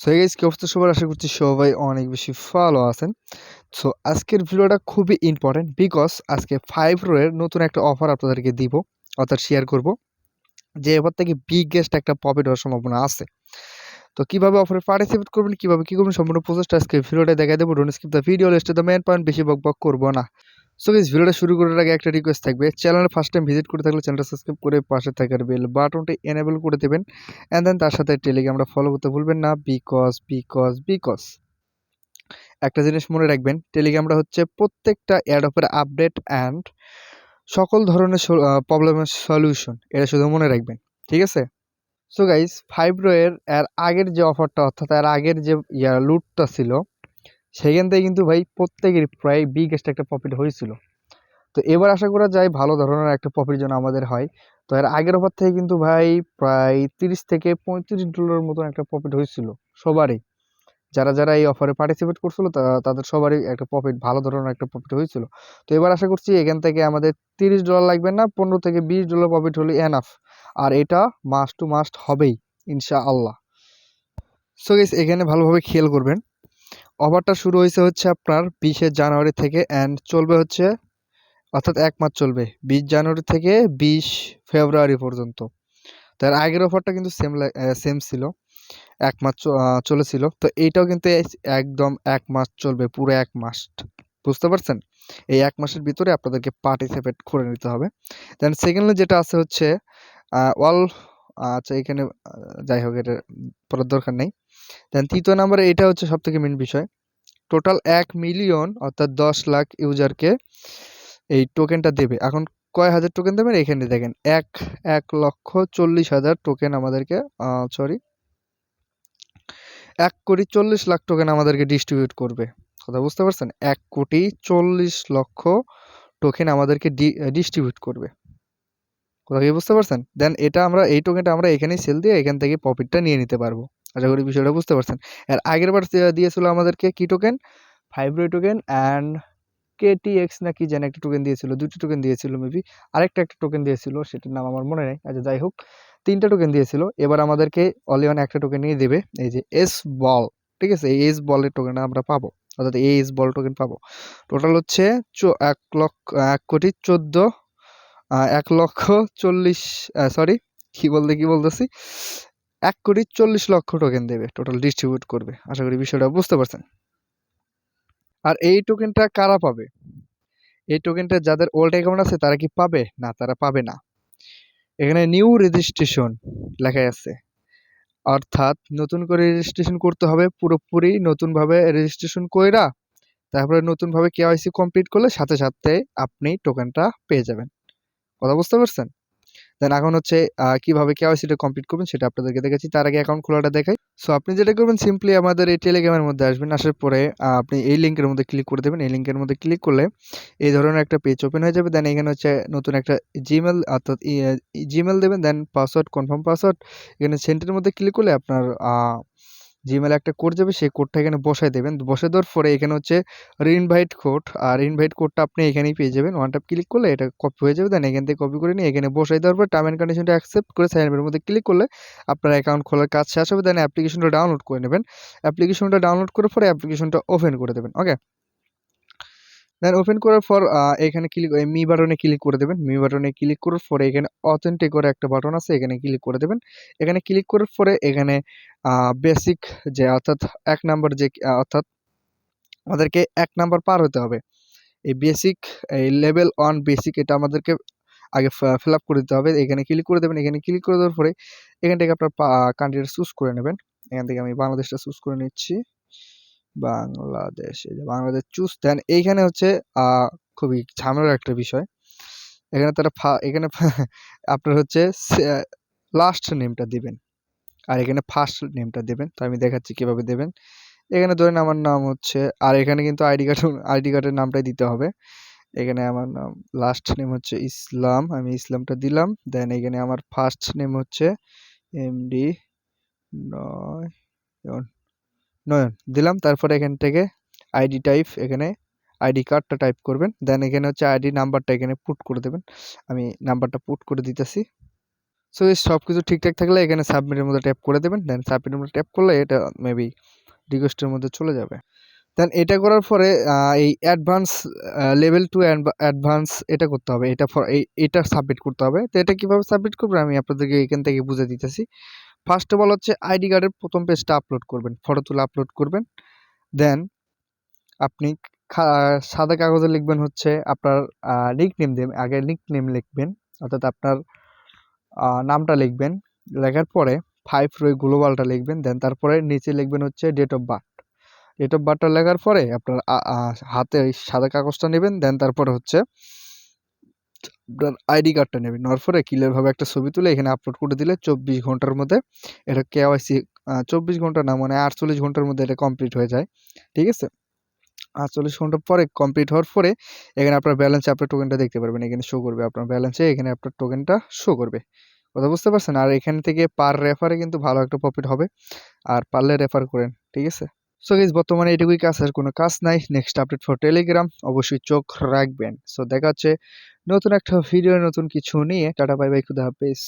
So guys, কি অবস্থা সবার? আশা করছি সবাই অনেক বেশি ভালো আছেন। সো আজকের ভিডিওটা খুবই ইম্পর্টেন্ট বিকজ আজকে 5 রো এর নতুন একটা অফার আপনাদেরকে দিব, অর্থাৎ শেয়ার করব, যে এবার থেকে বিগেস্ট একটা প্রফিট হওয়ার সম্ভাবনা আছে। তো কিভাবে অফারে পার্টিসিপেট করবেন, কিভাবে কি করবেন, সম্পূর্ণ প্রসেসটা আজকে ভিডিওটা দেখাই দেবো। Don't skip the video, let's to the main point. বেশি বকবক করবো না। সো গাইস, ভিডিওটা শুরু করার আগে একটা রিকোয়েস্ট থাকবে, চ্যানেলে ফার্স্ট টাইম ভিজিট করে থাকলে চ্যানেলটা সাবস্ক্রাইব করে পাশে থাকার বেল বাটনটি এনেবল করে দেবেন, অ্যান্ড দেন তার সাথে টেলিগ্রামটা ফলো করতে ভুলবেন না। বিকজ একটা জিনিস মনে রাখবেন, টেলিগ্রামটা হচ্ছে প্রত্যেকটা অ্যাডপের আপডেট অ্যান্ড সকল ধরনের প্রবলেমের সলিউশন, এটা শুধু মনে রাখবেন, ঠিক আছে? সো গাইস, 5 রো এর আগের যে অফারটা, অর্থাৎ এর আগের যে লুটটা ছিল, সেখান থেকে কিন্তু ভাই প্রত্যেকেরই প্রায় বিগেস্ট একটা প্রফিট হয়েছিল। তো এবার আশা করা যায় ভালো ধরনের একটা প্রফিট যেন আমাদের হয়। তো এর আগের অফার থেকে কিন্তু ভাই প্রায় $30 থেকে $35 মতন একটা প্রফিট হয়েছিল সবারই। যারা এই অফারে পার্টিসিপেট করছিল তাদের সবারই একটা প্রফিট, ভালো ধরনের একটা প্রফিট হয়েছিল। তো এবার আশা করছি এখান থেকে আমাদের $30 লাগবে না, $15 থেকে $20 প্রফিট হলে এনাফ। আর এটা মাস্ট টু মাস্ট হবেই, ইনশাআল্লাহ। সো গাইস, এখানে ভালোভাবে খেয়াল করবেন। অফারটা শুরু হচ্ছে আপনার 20শে জানুয়ারি থেকে অ্যান্ড চলবে হচ্ছে, অর্থাৎ 1 মাস চলবে 20 জানুয়ারি থেকে 20 ফেব্রুয়ারি পর্যন্ত। তার আগের অফারটা কিন্তু সেম ছিল, 1 মাস চলেছিল। তো এইটাও কিন্তু একদম 1 মাস চলবে, পুরো 1 মাস। বুঝতে পারছেন? এই 1 মাসের ভিতরে আপনাদেরকে পার্টিসিপেট করে নিতে হবে। দেন সেকেন্ডলি যেটা আছে হচ্ছে অল, আচ্ছা এখানে যাই হোক, এটা পড়ার দরকার নেই। দেন তৃতীয় নম্বরে এটা হচ্ছে সবথেকে মেইন বিষয়। টোটাল 1 মিলিয়ন অর্থাৎ 10 লাখ ইউজারকে এই টোকেনটা দেবে। এখন কয় হাজার টোকেন দেবেন এখানে দেখেন, 1,40,000 টোকেন আমাদেরকে, সরি, 1,40,00,000 টোকেন আমাদেরকে ডিস্ট্রিবিউট করবে। কথা বুঝতে পারছেন? 1,40,00,000 টোকেন আমাদেরকে ডিস্ট্রিবিউট করবে। কথা কি বুঝতে পারছেন? দেন এই টোকেনটা আমরা এখানেই সেল দিয়ে এখান থেকে প্রফিটটা নিয়ে নিতে পারবো। আশা করি বিষয়টা বুঝতে পারছেন। আর আগের বার দিয়েছিল আমাদেরকে কি token? 5 row token and KTX না কি যেন একটা টোকেন দিয়েছিল, 2টি টোকেন দিয়েছিল মেবি। আরেকটা একটা টোকেন দিয়েছিল, সেটার নাম আমার মনে নেই। আচ্ছা যাই হোক, 3টা টোকেন দিয়েছিল। এবার আমাদেরকে অনলি ওয়ান একটা টোকেন নিয়ে দেবে, এই যে এস বল। ঠিক আছে? এই এস বলের টোকেনটা আমরা পাবো, অর্থাৎ এই এস বল টোকেন পাবো। টোটাল হচ্ছে 1,40,000, সরি, কি বলতেছি, 1,40,00,000 টোকেন দেবে, টোটাল ডিস্ট্রিবিউট করবে। আশা করি বিষয়টা বুঝতে পারছেন। আর এই টোকেনটা কারা পাবে? এই টোকেনটা যাদের ওল্ড অ্যাকাউন্ট আছে তারা কি পাবে? না, তারা পাবে না। এখানে নিউ রেজিস্ট্রেশন লেখাই আছে, অর্থাৎ নতুন করে রেজিস্ট্রেশন করতে হবে, পুরোপুরি নতুনভাবে রেজিস্ট্রেশন কইরা তারপরে নতুনভাবে কেওয়াইসি কমপ্লিট করলে সাথে সাথে আপনি টোকেনটা পেয়ে যাবেন। কথা বুঝতে পারছেন? দেন এখন হচ্ছে কিভাবে কেওয়াইসিটা কমপ্লিট করবেন সেটা আপনাদেরকে দেখাচ্ছি। তার আগে অ্যাকাউন্ট খোলাটা দেখাই। সো আপনি যেটা করবেন, সিম্পলি আমাদের এই টেলিগ্রামের মধ্যে আসবেন। আসার পরে আপনি এই লিঙ্কের মধ্যে ক্লিক করে দেবেন। এই লিঙ্কের মধ্যে ক্লিক করলে এই ধরনের একটা পেজ ওপেন হয়ে যাবে। দেন এখানে হচ্ছে নতুন একটা জিমেল, অর্থাৎ জিমেল দেবেন। দেন পাসওয়ার্ড, কনফার্ম পাসওয়ার্ড। এখানে সেন্টারের মধ্যে ক্লিক করলে আপনার জিমেলে একটা কোড যাবে, সেই কোডটা এখানে বসায় দেবেন। বসায় দেওয়ার পরে এখানে হচ্ছে রিইনভাইট কোড, আর ইনভাইট কোডটা আপনি এখানেই পেয়ে যাবেন। ওয়ান ট্যাপ ক্লিক করলে এটা কপি হয়ে যাবে। দেন এখান থেকে কপি করে নিয়ে এখানে বসাই দেওয়ার পর টার্ম অ্যান্ড কন্ডিশনটা অ্যাকসেপ্ট করে সাইন আপের মধ্যে ক্লিক করলে আপনার অ্যাকাউন্ট খোলার কাজ শেষ হবে। দেন অ্যাপ্লিকেশনটা ডাউনলোড করে নেবেন। অ্যাপ্লিকেশনটা ডাউনলোড করার পরে অ্যাপ্লিকেশনটা ওপেন করে দেবেন। ওকে, দেন ওপেন করার পর এখানে মি বাটনে ক্লিক করে দেবেন। মি বাটনে ক্লিক করার পরে এখানে অথেন্টিক করে একটা বাটন আছে, এখানে ক্লিক করে দেবেন। এখানে ক্লিক করার পরে এখানে বেসিক, যে অর্থাৎ 1 নাম্বার, যে অর্থাৎ আমাদেরকে 1 নাম্বার পার হতে হবে। এই বেসিক, এই লেভেল 1 বেসিক, এটা আমাদেরকে আগে ফিল আপ করে দিতে হবে। এখানে ক্লিক করে দেবেন। এখানে ক্লিক করে দেওয়ার পরে এখান থেকে আপনার কান্ট্রিটা চুজ করে নেবেন। এখান থেকে আমি বাংলাদেশটা চুজ করে নিচ্ছি। বাংলাদেশ, এই যে বাংলাদেশ চুজ। দেন এইখানে হচ্ছে খুবই ঝামেলার একটা বিষয়। এখানে এখানে আপনার হচ্ছে লাস্ট নেমটা দিবেন, আর এখানে ফার্স্ট নেমটা দেবেন। তো আমি দেখাচ্ছি কিভাবে দেবেন। এখানে ধরেন আমার নাম হচ্ছে, আর এখানে কিন্তু আইডি কার্ডের নামটাই দিতে হবে। এখানে আমার নাম, লাস্ট নেম হচ্ছে ইসলাম, আমি ইসলামটা দিলাম। দেন এখানে আমার ফার্স্ট নেম হচ্ছে এমডি নয়ন, নয়ন দিলাম। তারপরে এখান থেকে আইডি টাইপ, এখানে আইডি কার্ডটা টাইপ করবেন। দেন এখানে হচ্ছে আইডি নাম্বারটা এখানে পুট করে দেবেন। আমি নাম্বারটা পুট করে দিতেছি। সো এই সবকিছু ঠিকঠাক থাকলে এখানে সাবমিটের মধ্যে ট্যাপ করে দেবেন। দেন সাবমিটের মধ্যে ট্যাপ করলে এটা মেবি রিকোয়েস্টের মধ্যে চলে যাবে। দেন এটা করার পরে এই অ্যাডভান্স লেভেল 2 অ্যাডভান্স এটা করতে হবে। এটা সাবমিট করতে হবে। তো এটা কিভাবে সাবমিট করবেন আমি আপনাদেরকে এখান থেকে বুঝিয়ে দিতেছি। ফার্স্ট অফ অল হচ্ছে আইডি কার্ডের প্রথম পেজটা আপলোড করবেন। ফটো তুলে আপলোড করবেন। দেন আপনি সাদা কাগজে লিখবেন হচ্ছে আপনার নিকনেম দেবেন। আগে নিকনেম লিখবেন, অর্থাৎ আপনার নামটা লিখবেন। লেখার পরে 5 রো গ্লোবালটা লিখবেন। দেন তারপরে নিচে লিখবেন হচ্ছে date of birth. Date of বার্থটা লেখার পরে আপনার হাতে ওই সাদা কাগজটা নেবেন। দেন তারপরে হচ্ছে আপনার আইডি কার্ডটা নেবেন। নেওয়ার পরে ক্লিয়ারভাবে একটা ছবি তুলে এখানে আপলোড করে দিলে 24 ঘন্টার মধ্যে এটা কেওয়াইসি 24 ঘন্টা না মানে 48 ঘন্টার মধ্যে এটা কমপ্লিট হয়ে যায়। ঠিক আছে? 48 ঘন্টা পরে কমপ্লিট হওয়ার পরে এখানে আপনার ব্যালেন্সে আপনার টোকেনটা দেখতে পারবেন। এখানে শো করবে আপনার ব্যালেন্সে, এখানে আপনার টোকেনটা শো করবে। কথা বুঝতে পারছেন? আর এখান থেকে পার রেফারে কিন্তু ভালো একটা প্রফিট হবে। আর পারলে রেফার করেন। ঠিক আছে? সো গাইস বর্তমানে এটুকুই কাজ, আর কোনো কাজ নাই। নেক্সট আপডেট ফর টেলিগ্রাম অবশ্যই চোখ রাখবেন। সো দেখা হচ্ছে নতুন একটা ভিডিও নতুন কিছু নিয়ে। টাটা বাই বাই, খুদা হাফেজ।